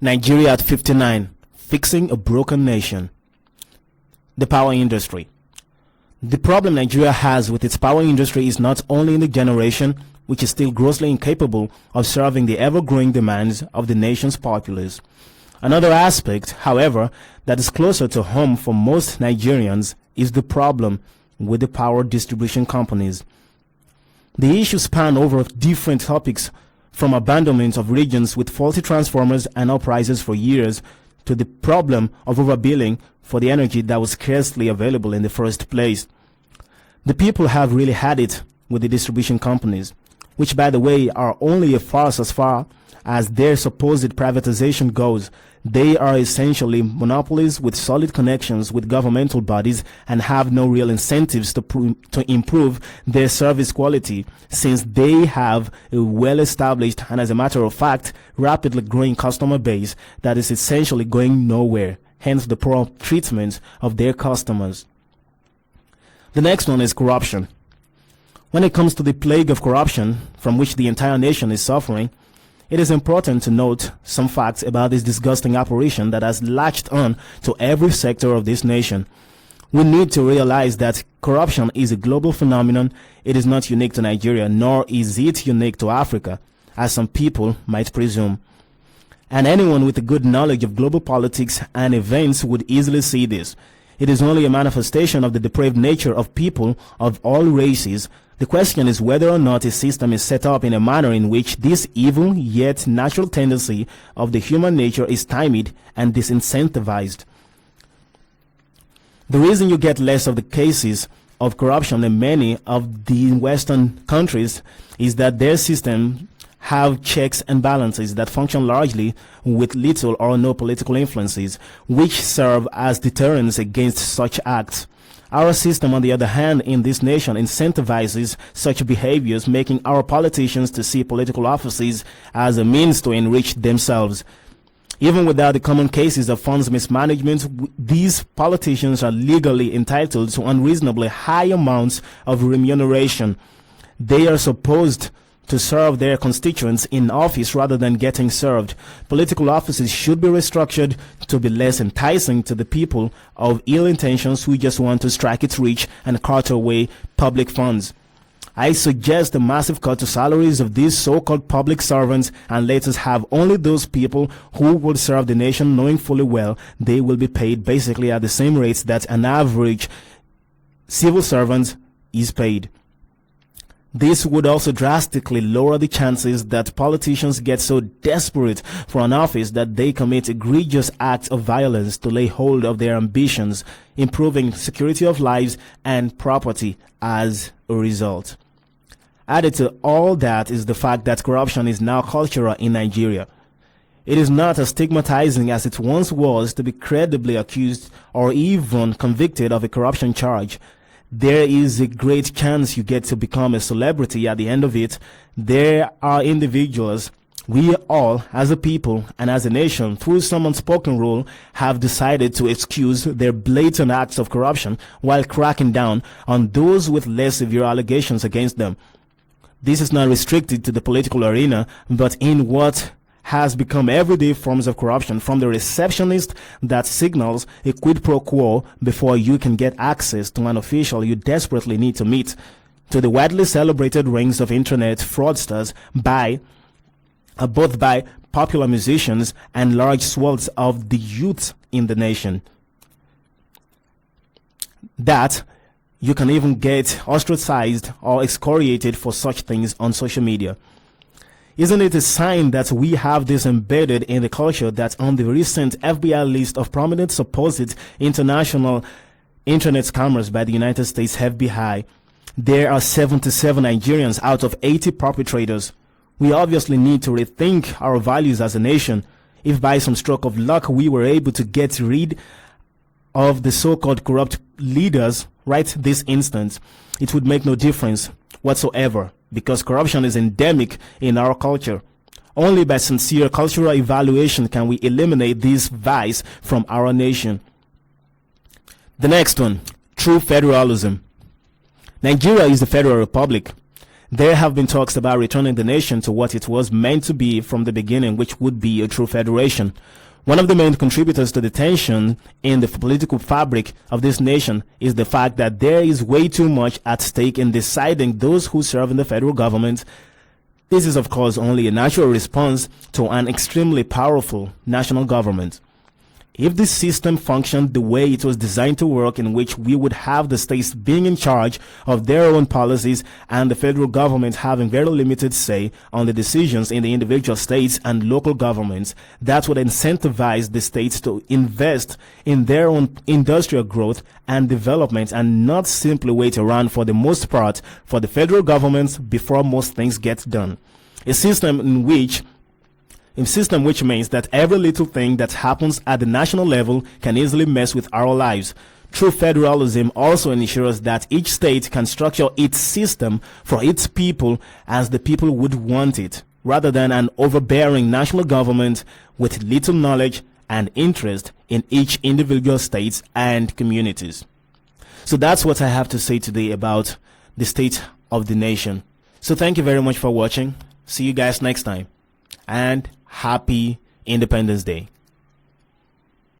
Nigeria at 59, fixing a broken nation. The power industry. The problem Nigeria has with its power industry is not only in the generation, which is still grossly incapable of serving the ever-growing demands of the nation's populace. Another aspect, however, that is closer to home for most Nigerians is the problem with the power distribution companies. The issues span over different topics, from abandonment of regions with faulty transformers and up prices for years, to the problem of overbilling for the energy that was scarcely available in the first place. The people have really had it with the distribution companies, which by the way are only a farce as far as their supposed privatization goes. They are essentially monopolies with solid connections with governmental bodies and have no real incentives to improve their service quality, since they have a well-established and, as a matter of fact, rapidly growing customer base that is essentially going nowhere, hence the poor treatment of their customers. The next one is corruption. When it comes to the plague of corruption from which the entire nation is suffering, it is important to note some facts about this disgusting apparition that has latched on to every sector of this nation. We need to realize that corruption is a global phenomenon. It is not unique to Nigeria, nor is it unique to Africa, as some people might presume. And anyone with a good knowledge of global politics and events would easily see this. It is only a manifestation of the depraved nature of people of all races. The question is whether or not a system is set up in a manner in which this evil yet natural tendency of the human nature is stymied and disincentivized. The reason you get less of the cases of corruption in many of the Western countries is that their systems have checks and balances that function largely with little or no political influences, which serve as deterrents against such acts. Our system, on the other hand, in this nation incentivizes such behaviors, making our politicians to see political offices as a means to enrich themselves. Even without the common cases of funds mismanagement, these politicians are legally entitled to unreasonably high amounts of remuneration. They are supposed to serve their constituents in office rather than getting served. Political offices should be restructured to be less enticing to the people of ill intentions who just want to strike it rich and cart away public funds. I suggest a massive cut to salaries of these so-called public servants, and let us have only those people who will serve the nation, knowing fully well they will be paid basically at the same rates that an average civil servant is paid. This would also drastically lower the chances that politicians get so desperate for an office that they commit egregious acts of violence to lay hold of their ambitions, improving security of lives and property as a result. Added to all that is the fact that corruption is now cultural in Nigeria. It is not as stigmatizing as it once was to be credibly accused or even convicted of a corruption charge. There is a great chance you get to become a celebrity at the end of it. There are individuals, we all as a people and as a nation, through some unspoken rule, have decided to excuse their blatant acts of corruption while cracking down on those with less severe allegations against them. This is not restricted to the political arena, but in what has become everyday forms of corruption, from the receptionist that signals a quid pro quo before you can get access to an official you desperately need to meet, to the widely celebrated rings of internet fraudsters both by popular musicians and large swaths of the youth in the nation. That you can even get ostracized or excoriated for such things on social media. Isn't it a sign that we have this embedded in the culture that on the recent FBI list of prominent supposed international internet scammers by the United States FBI, there are 77 Nigerians out of 80 perpetrators? We obviously need to rethink our values as a nation. If by some stroke of luck we were able to get rid of the so-called corrupt leaders right this instant, it would make no difference whatsoever, because corruption is endemic in our culture. Only by sincere cultural evaluation can we eliminate this vice from our nation. The next one, true federalism. Nigeria is the Federal Republic. There have been talks about returning the nation to what it was meant to be from the beginning, which would be a true federation. One of the main contributors to the tension in the political fabric of this nation is the fact that there is way too much at stake in deciding those who serve in the federal government. This is, of course, only a natural response to an extremely powerful national government. If this system functioned the way it was designed to work, in which we would have the states being in charge of their own policies and the federal government having very limited say on the decisions in the individual states and local governments, that would incentivize the states to invest in their own industrial growth and development and not simply wait around for the most part for the federal government before most things get done. A system which means that every little thing that happens at the national level can easily mess with our lives. True federalism also ensures that each state can structure its system for its people as the people would want it, rather than an overbearing national government with little knowledge and interest in each individual states and communities. So that's what I have to say today about the state of the nation. So thank you very much for watching. See you guys next time. And Happy Independence Day.